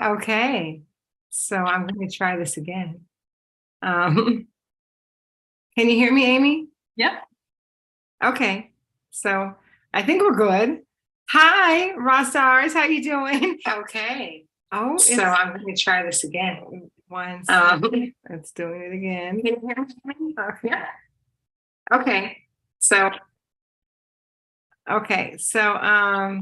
Okay, so I'm going to try this again. Um, can you hear me, Amy? Yep. Okay, so I think we're good. Hi, raw stars, how you doing? Okay, so I'm going to try this again. One second. Let's do it again. Can you hear me? Okay. Okay, so okay, so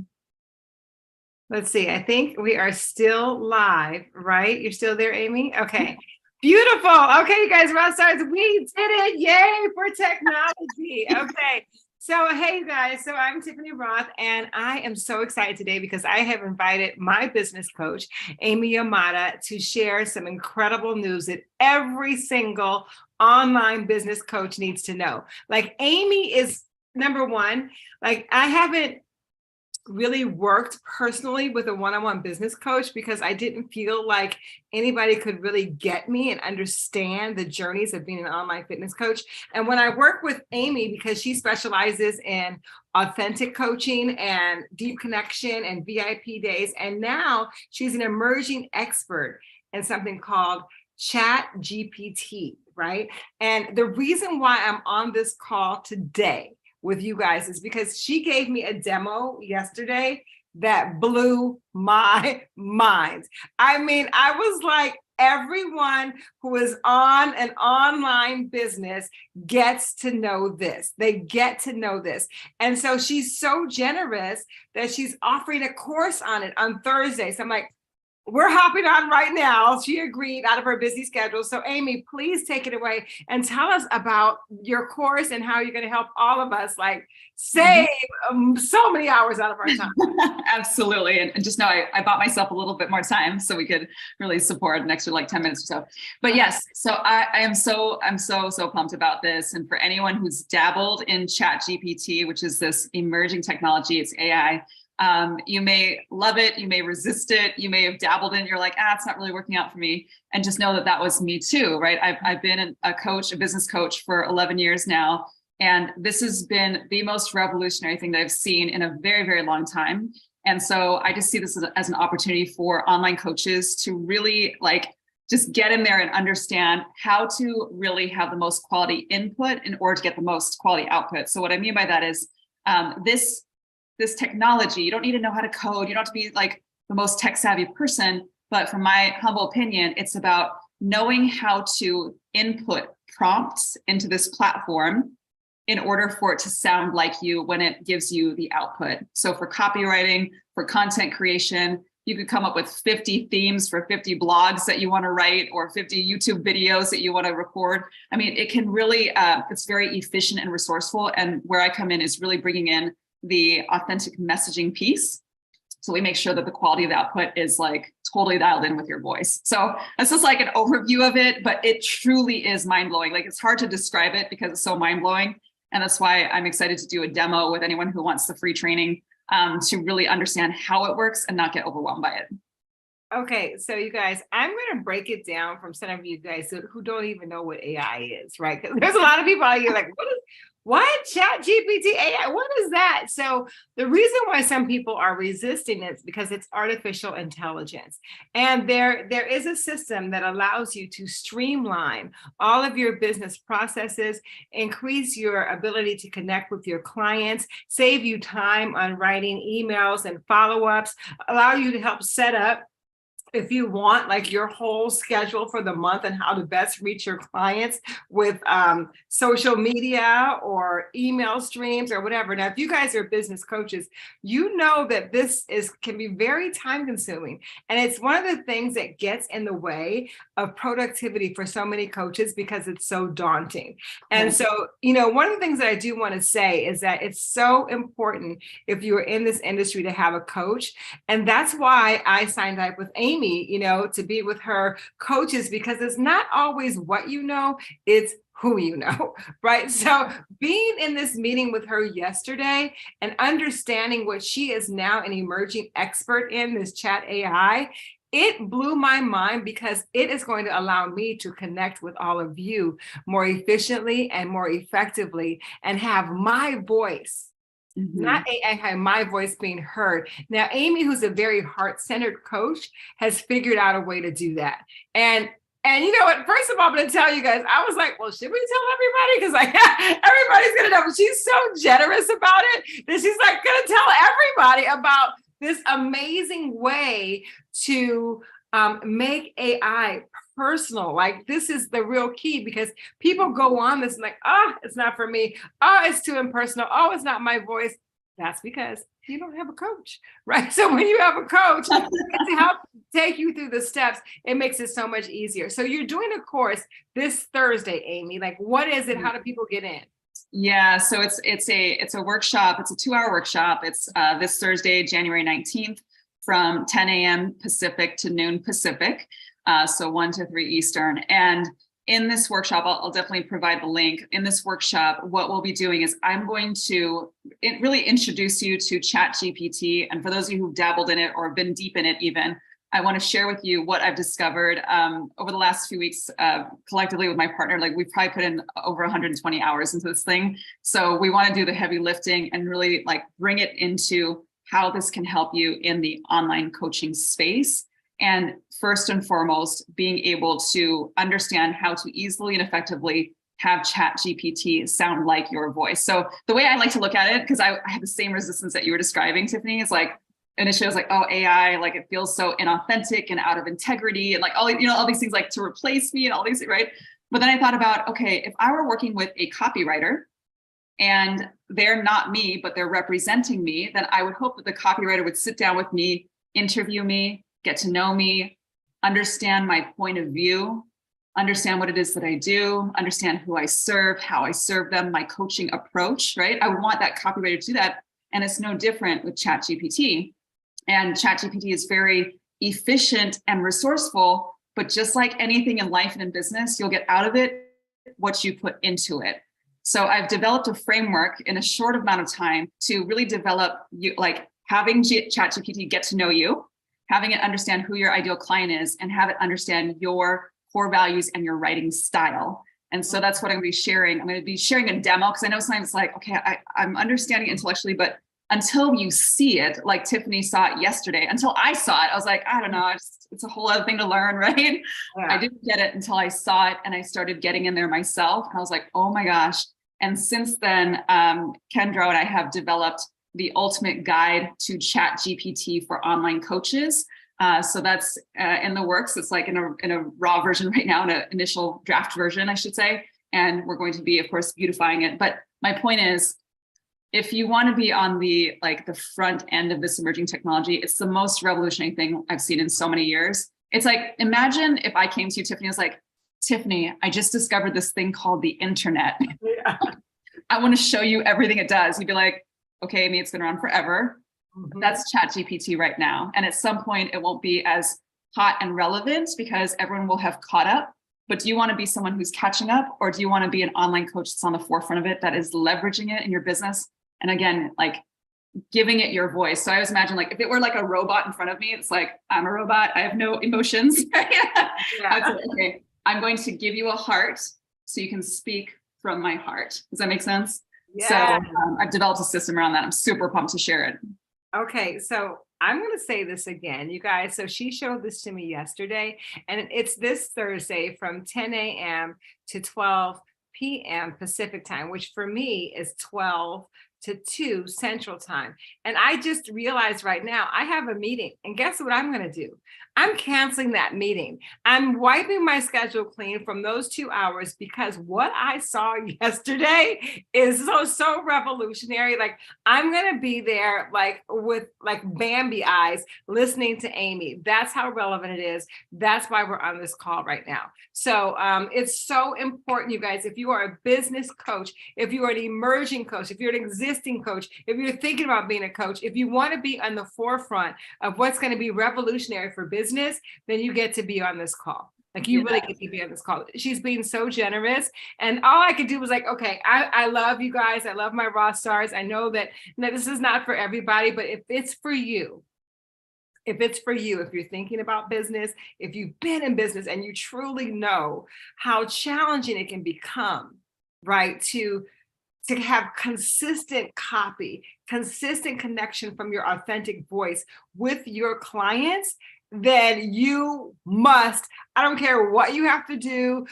let's see. I think we are still live, right? You're still there, Amy? Okay. Beautiful. Okay, you guys, rock stars, we did it. Yay for technology. Okay. So, hey, you guys. So, I'm Tiffany Roth, and I am so excited today because I have invited my business coach, Amy Yamada, to share some incredible news that every single online business coach needs to know. Like, Amy is number one. Like, I haven't really worked personally with a one-on-one business coach because I didn't feel like anybody could really get me and understand the journeys of being an online fitness coach. And when I work with Amy, because she specializes in authentic coaching and deep connection and VIP days, and now she's an emerging expert in something called Chat GPT, right? And the reason why I'm on this call today with you guys is because she gave me a demo yesterday that blew my mind. I mean, I was like, everyone who is on an online business gets to know this. They get to know this. And so she's so generous that she's offering a course on it on Thursday. So I'm like, we're hopping on right now. She agreed out of her busy schedule. So, Amy, please take it away and tell us about your course and how you're going to help all of us like save so many hours out of our time. Absolutely. And just know I bought myself a little bit more time so we could really support an extra like 10 minutes or so. But yes, so I'm so pumped about this. And for anyone who's dabbled in Chat GPT, which is this emerging technology, it's AI. You may love it, you may resist it, you may have dabbled in it, you're like, it's not really working out for me. And just know that that was me too, right? I've been a coach, a business coach for 11 years now. And this has been the most revolutionary thing that I've seen in a very, very long time. And so I just see this as an opportunity for online coaches to really like just get in there and understand how to really have the most quality input in order to get the most quality output. So what I mean by that is this technology, you don't need to know how to code. You don't have to be like the most tech savvy person, but from my humble opinion, it's about knowing how to input prompts into this platform in order for it to sound like you when it gives you the output. So for copywriting, for content creation, you could come up with 50 themes for 50 blogs that you want to write or 50 YouTube videos that you want to record. I mean, it can really, it's very efficient and resourceful. And where I come in is really bringing in the authentic messaging piece. So we make sure that the quality of the output is like totally dialed in with your voice. So that's just like an overview of it, but it truly is mind blowing. Like it's hard to describe it because it's so mind blowing. And that's why I'm excited to do a demo with anyone who wants the free training to really understand how it works and not get overwhelmed by it. Okay, so you guys, I'm going to break it down from some of you guys who don't even know what AI is, right? Because there's a lot of people out here like, what? Chat GPT AI? What is that? So the reason why some people are resisting it is because it's artificial intelligence. And there is a system that allows you to streamline all of your business processes, increase your ability to connect with your clients, save you time on writing emails and follow-ups, allow you to help set up if you want like your whole schedule for the month and how to best reach your clients with social media or email streams or whatever. Now, if you guys are business coaches, you know that this can be very time consuming. And it's one of the things that gets in the way of productivity for so many coaches because it's so daunting. And so, one of the things that I do want to say is that it's so important if you're in this industry to have a coach. And that's why I signed up with Amy, to be with her coaches, because it's not always what you know, it's who you know, right? So being in this meeting with her yesterday and understanding what she is now an emerging expert in this chat AI, it blew my mind because it is going to allow me to connect with all of you more efficiently and more effectively and have my voice Mhm. not AI, my voice being heard. Now, Amy, who's a very heart-centered coach, has figured out a way to do that. And you know what? First of all, I'm going to tell you guys, I was like, well, should we tell everybody? Because like everybody's going to know. But she's so generous about it that she's like going to tell everybody about this amazing way to make AI personal. Like this is the real key, because people go on this and like, oh, it's not for me. Oh, it's too impersonal. Oh, it's not my voice. That's because you don't have a coach, right? So when you have a coach to help take you through the steps, it makes it so much easier. So you're doing a course this Thursday, Amy. Like, what is it? How do people get in? Yeah, so it's a workshop. It's a 2-hour workshop. It's this Thursday, January 19th, from 10 a.m. Pacific to noon Pacific, so 1 to 3 Eastern. And in this workshop, I'll definitely provide the link. In this workshop, what we'll be doing is I'm going to really introduce you to ChatGPT. And for those of you who've dabbled in it or been deep in it even, I want to share with you what I've discovered over the last few weeks collectively with my partner. Like we've probably put in over 120 hours into this thing. So we want to do the heavy lifting and really like bring it into how this can help you in the online coaching space. And first and foremost, being able to understand how to easily and effectively have ChatGPT sound like your voice. So the way I like to look at it, because I have the same resistance that you were describing, Tiffany, is like, initially I was like, oh, AI, like it feels so inauthentic and out of integrity and like all, all these things like to replace me and all these, right? But then I thought about, okay, if I were working with a copywriter and they're not me, but they're representing me, then I would hope that the copywriter would sit down with me, interview me, get to know me, understand my point of view, understand what it is that I do, understand who I serve, how I serve them, my coaching approach, right? I would want that copywriter to do that. And it's no different with ChatGPT. And ChatGPT is very efficient and resourceful, but just like anything in life and in business, you'll get out of it what you put into it. So I've developed a framework in a short amount of time to really develop you, like having ChatGPT get to know you, having it understand who your ideal client is, and have it understand your core values and your writing style. And so that's what I'm going to be sharing. I'm going to be sharing a demo because I know sometimes it's like, okay, I'm understanding it intellectually, but until you see it, like Tiffany saw it yesterday, until I saw it, I was like, I don't know, it's a whole other thing to learn, right? Yeah. I didn't get it until I saw it and I started getting in there myself. And I was like, oh my gosh. And since then, Kendra and I have developed the ultimate guide to ChatGPT for online coaches. So that's in the works. It's like in a raw version right now, in an initial draft version, I should say. And we're going to be, of course, beautifying it. But my point is, if you want to be on the front end of this emerging technology, it's the most revolutionary thing I've seen in so many years. It's like, imagine if I came to you, Tiffany, I was like, Tiffany, I just discovered this thing called the internet. Yeah. I want to show you everything it does. You'd be like, okay, Amy, it's been around forever. Mm-hmm. That's ChatGPT right now. And at some point it won't be as hot and relevant because everyone will have caught up. But do you want to be someone who's catching up, or do you want to be an online coach that's on the forefront of it, that is leveraging it in your business? And again, like giving it your voice. So I always imagine like if it were like a robot in front of me, it's like, I'm a robot. I have no emotions. Yeah. Like, okay, I'm going to give you a heart so you can speak from my heart. Does that make sense? Yeah. So I've developed a system around that. I'm super pumped to share it. Okay, so I'm going to say this again, you guys. So she showed this to me yesterday, and it's this Thursday from 10 a.m. to 12 p.m. Pacific time, which for me is 12 to 2 Central time. And I just realized right now I have a meeting, and guess what I'm going to do? I'm canceling that meeting. I'm wiping my schedule clean from those 2 hours, because what I saw yesterday is so revolutionary. Like I'm going to be there like with like Bambi eyes listening to Amy. That's how relevant it is. That's why we're on this call right now. So it's so important, you guys. If you are a business coach, if you are an emerging coach, if you're an existing coach, if you're thinking about being a coach, if you want to be on the forefront of what's going to be revolutionary for business, then you get to be on this call. Like you really get to be on this call. She's being so generous. And all I could do was like, okay, I love you guys. I love my raw stars. I know that this is not for everybody, but if it's for you, if you're thinking about business, if you've been in business and you truly know how challenging it can become, right, to to have consistent copy, consistent connection from your authentic voice with your clients, then you must, I don't care what you have to do,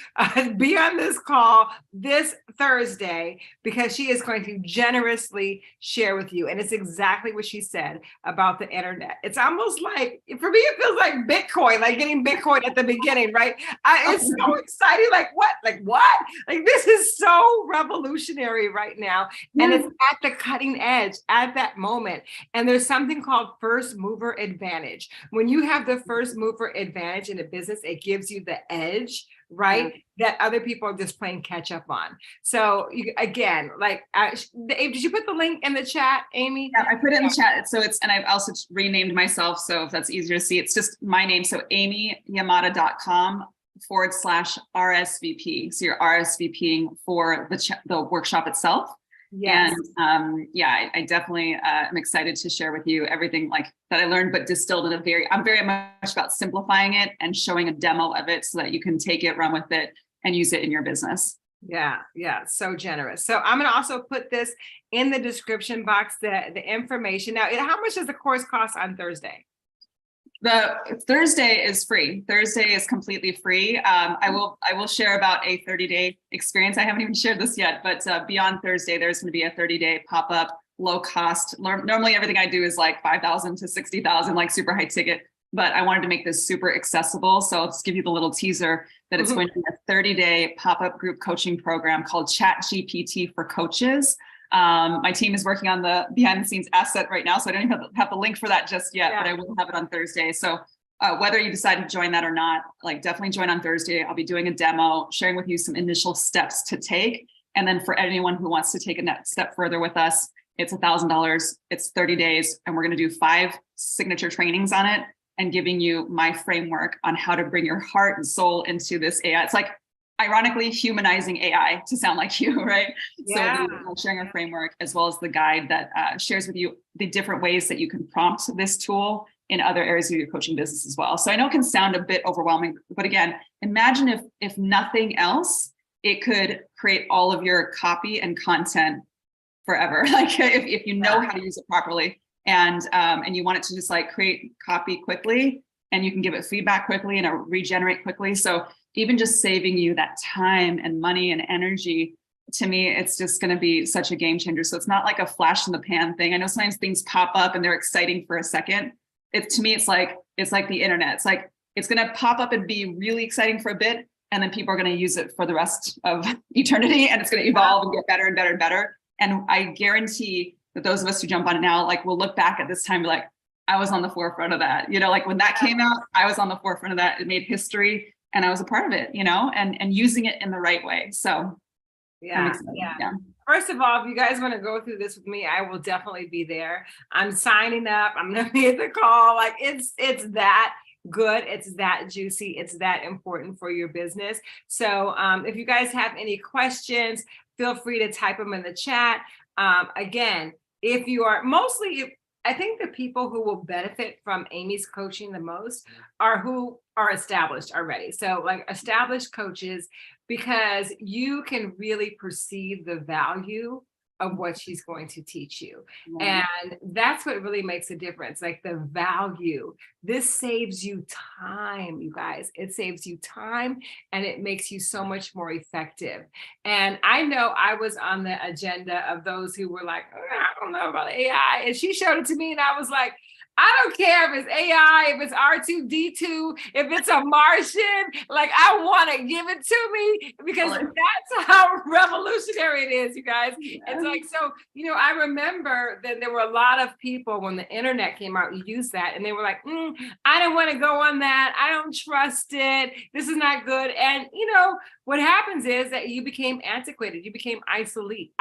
be on this call this Thursday, because she is going to generously share with you. And it's exactly what she said about the internet. It's almost like, for me, it feels like Bitcoin, like getting Bitcoin at the beginning, right? It's so exciting. Like what? Like what? Like this is so revolutionary right now. And it's at the cutting edge at that moment. And there's something called first mover advantage. When you have the first mover advantage in a business, it gives you the edge, right? That other people are just playing catch up on. So again, like, did you put the link in the chat, Amy? Yeah, I put it in the chat. So and I've also renamed myself. So if that's easier to see, it's just my name. So amyyamada.com/RSVP. So you're RSVPing for the workshop itself. Yes. And I definitely am excited to share with you everything like that I learned, but distilled in I'm very much about simplifying it and showing a demo of it so that you can take it, run with it, and use it in your business. Yeah, so generous. So I'm going to also put this in the description box, the information. Now, how much does the course cost on Thursday? The Thursday is free. Thursday is completely free. I will share about a 30-day experience. I haven't even shared this yet, but beyond Thursday, there's going to be a 30-day pop-up, low cost. Normally, everything I do is like $5,000 to $60,000, like super high ticket. But I wanted to make this super accessible. So I'll just give you the little teaser that it's going to be a 30-day pop-up group coaching program called Chat GPT for Coaches. My team is working on the behind the scenes asset right now, so I don't even have the link for that just yet, but I will have it on Thursday. So whether you decide to join that or not, like definitely join on Thursday. I'll be doing a demo, sharing with you some initial steps to take. And then for anyone who wants to take a next step further with us, it's $1,000, it's 30 days, and we're going to do 5 signature trainings on it and giving you my framework on how to bring your heart and soul into this AI. It's like, ironically, humanizing AI to sound like you, right? Yeah. So sharing our framework as well as the guide that shares with you the different ways that you can prompt this tool in other areas of your coaching business as well. So I know it can sound a bit overwhelming, but again, imagine if nothing else, it could create all of your copy and content forever. Like if you know how to use it properly and you want it to just like create copy quickly and you can give it feedback quickly and regenerate quickly. So even just saving you that time and money and energy, to me, it's just going to be such a game changer. So it's not like a flash in the pan thing. I know sometimes things pop up and they're exciting for a second. To me, it's like the internet. It's like, it's going to pop up and be really exciting for a bit. And then people are going to use it for the rest of eternity. And it's going to evolve and get better and better and better. And I guarantee that those of us who jump on it now, like we'll look back at this time and be like, I was on the forefront of that. You know, like when that came out, I was on the forefront of that. It made history. And I was a part of it, you know, and using it in the right way. So yeah. First of all, if you guys want to go through this with me, I will definitely be there. I'm signing up. I'm going to be at the call. Like it's that good. It's that juicy. It's that important for your business. So if you guys have any questions, feel free to type them in the chat. Again, if you are I think the people who will benefit from Amy's coaching the most are who are established already. So like established coaches, because you can really perceive the value of what she's going to teach you. And that's what really makes a difference, like the value. This saves you time, you guys. It saves you time and it makes you so much more effective. And I know I was on the agenda of those who were like, I don't know about AI. And she showed it to me and I was like, I don't care if it's AI, if it's R2D2, if it's a Martian, like I want to give it to me because that's how revolutionary it is, you guys. It's like, so, you know, I remember that there were a lot of people when the internet came out, you used that and they were like, I don't want to go on that. I don't trust it. This is not good. And, you know, what happens is that you became antiquated. You became obsolete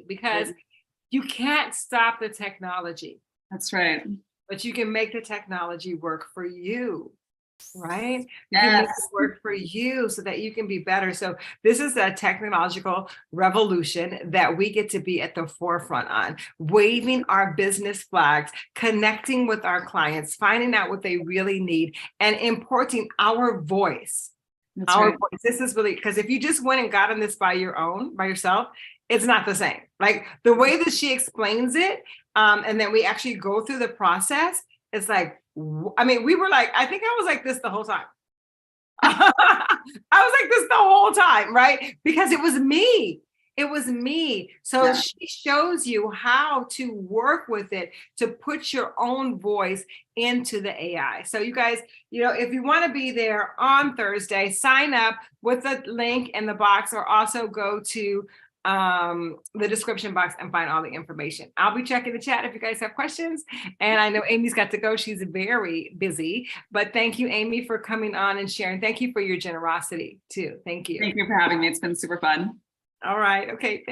because you can't stop the technology. That's right. But you can make the technology work for you, right? You can make it work for you so that you can be better. So this is a technological revolution that we get to be at the forefront on, waving our business flags, connecting with our clients, finding out what they really need, and importing our voice. Voice. This is really, because if you just went and got on this by yourself, it's not the same. Like the way that she explains it, and then we actually go through the process. It's like, I mean, we were like, I think I was like this the whole time. I was like this the whole time, right? Because it was me. It was me. So Yeah. she shows you how to work with it to put your own voice into the AI. So you guys, if you want to be there on Thursday, sign up with the link in the box, or also go to the description box and find all the information. I'll be checking the chat if you guys have questions. And I know Amy's got to go. She's very busy, but thank you, Amy, for coming on and sharing. Thank you for your generosity too. Thank you. Thank you for having me. It's been super fun. All right. Okay. Thanks.